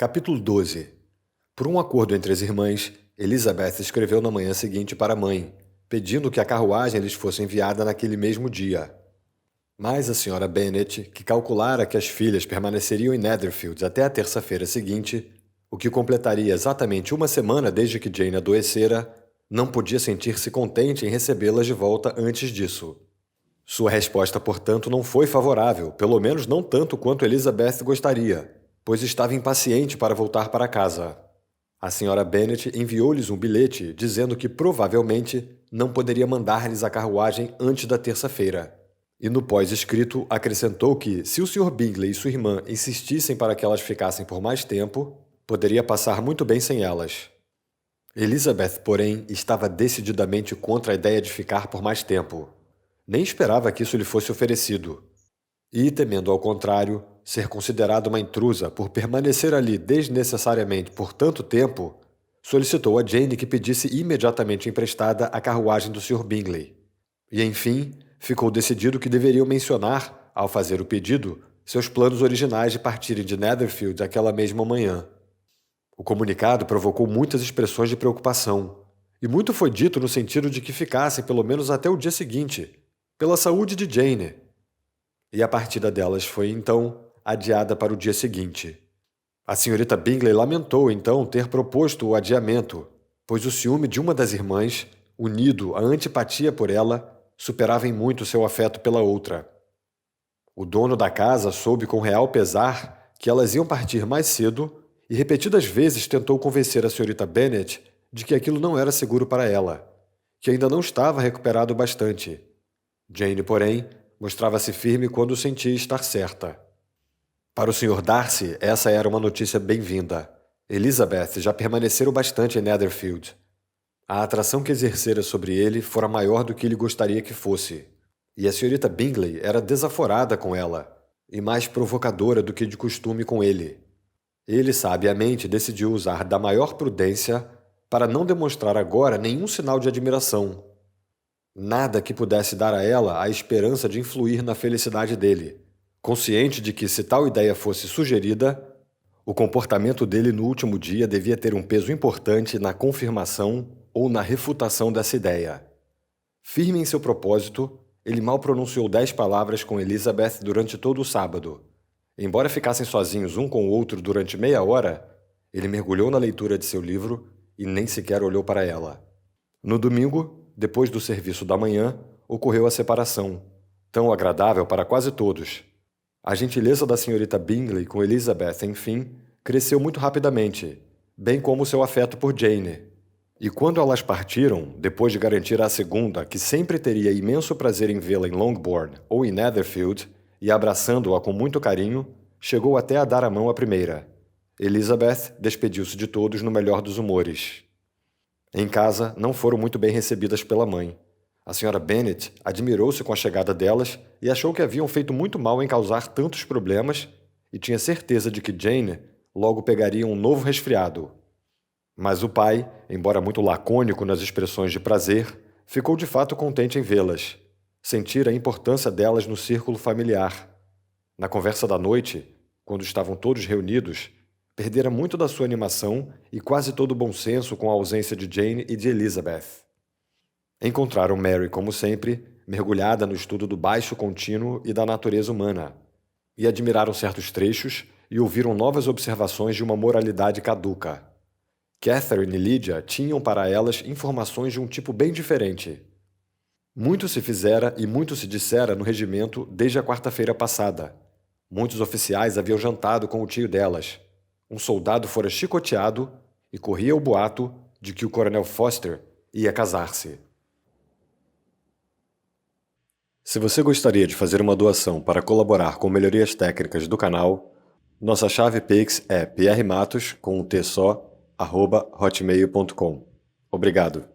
Capítulo 12. Por um acordo entre as irmãs, Elizabeth escreveu na manhã seguinte para a mãe, pedindo que a carruagem lhes fosse enviada naquele mesmo dia. Mas a senhora Bennet, que calculara que as filhas permaneceriam em Netherfield até a terça-feira seguinte, o que completaria exatamente uma semana desde que Jane adoecera, não podia sentir-se contente em recebê-las de volta antes disso. Sua resposta, portanto, não foi favorável, pelo menos não tanto quanto Elizabeth gostaria, pois estava impaciente para voltar para casa. A senhora Bennet enviou-lhes um bilhete dizendo que provavelmente não poderia mandar-lhes a carruagem antes da terça-feira. E no pós-escrito acrescentou que, se o Sr. Bingley e sua irmã insistissem para que elas ficassem por mais tempo, poderia passar muito bem sem elas. Elizabeth, porém, estava decididamente contra a ideia de ficar por mais tempo. Nem esperava que isso lhe fosse oferecido. E, temendo ao contrário, ser considerada uma intrusa por permanecer ali desnecessariamente por tanto tempo, solicitou a Jane que pedisse imediatamente emprestada a carruagem do Sr. Bingley. E, enfim, ficou decidido que deveriam mencionar, ao fazer o pedido, seus planos originais de partirem de Netherfield aquela mesma manhã. O comunicado provocou muitas expressões de preocupação, e muito foi dito no sentido de que ficassem pelo menos até o dia seguinte, pela saúde de Jane. E a partida delas foi, então, adiada para o dia seguinte. A senhorita Bingley lamentou, então, ter proposto o adiamento, pois o ciúme de uma das irmãs, unido à antipatia por ela, superava em muito seu afeto pela outra. O dono da casa soube com real pesar que elas iam partir mais cedo e repetidas vezes tentou convencer a senhorita Bennet de que aquilo não era seguro para ela, que ainda não estava recuperado bastante. Jane, porém, mostrava-se firme quando sentia estar certa. Para o Sr. Darcy, essa era uma notícia bem-vinda. Elizabeth já permanecera bastante em Netherfield. A atração que exercera sobre ele fora maior do que ele gostaria que fosse, e a senhorita Bingley era desaforada com ela, e mais provocadora do que de costume com ele. Ele sabiamente decidiu usar da maior prudência para não demonstrar agora nenhum sinal de admiração. Nada que pudesse dar a ela a esperança de influir na felicidade dele, consciente de que, se tal ideia fosse sugerida, o comportamento dele no último dia devia ter um peso importante na confirmação ou na refutação dessa ideia. Firme em seu propósito, ele mal pronunciou 10 palavras com Elizabeth durante todo o sábado. Embora ficassem sozinhos um com o outro durante meia hora, ele mergulhou na leitura de seu livro e nem sequer olhou para ela. No domingo, depois do serviço da manhã, ocorreu a separação, tão agradável para quase todos. A gentileza da senhorita Bingley com Elizabeth, enfim, cresceu muito rapidamente, bem como seu afeto por Jane. E quando elas partiram, depois de garantir à segunda que sempre teria imenso prazer em vê-la em Longbourn ou em Netherfield, e abraçando-a com muito carinho, chegou até a dar a mão à primeira. Elizabeth despediu-se de todos no melhor dos humores. Em casa, não foram muito bem recebidas pela mãe. A senhora Bennet admirou-se com a chegada delas e achou que haviam feito muito mal em causar tantos problemas e tinha certeza de que Jane logo pegaria um novo resfriado. Mas o pai, embora muito lacônico nas expressões de prazer, ficou de fato contente em vê-las. Sentira a importância delas no círculo familiar. Na conversa da noite, quando estavam todos reunidos, perdera muito da sua animação e quase todo o bom senso com a ausência de Jane e de Elizabeth. Encontraram Mary, como sempre, mergulhada no estudo do baixo contínuo e da natureza humana, e admiraram certos trechos e ouviram novas observações de uma moralidade caduca. Catherine e Lydia tinham para elas informações de um tipo bem diferente. Muito se fizera e muito se dissera no regimento desde a quarta-feira passada. Muitos oficiais haviam jantado com o tio delas. Um soldado fora chicoteado e corria o boato de que o coronel Foster ia casar-se. Se você gostaria de fazer uma doação para colaborar com melhorias técnicas do canal, nossa chave Pix é prmatos, com um T só, @hotmail.com. Obrigado.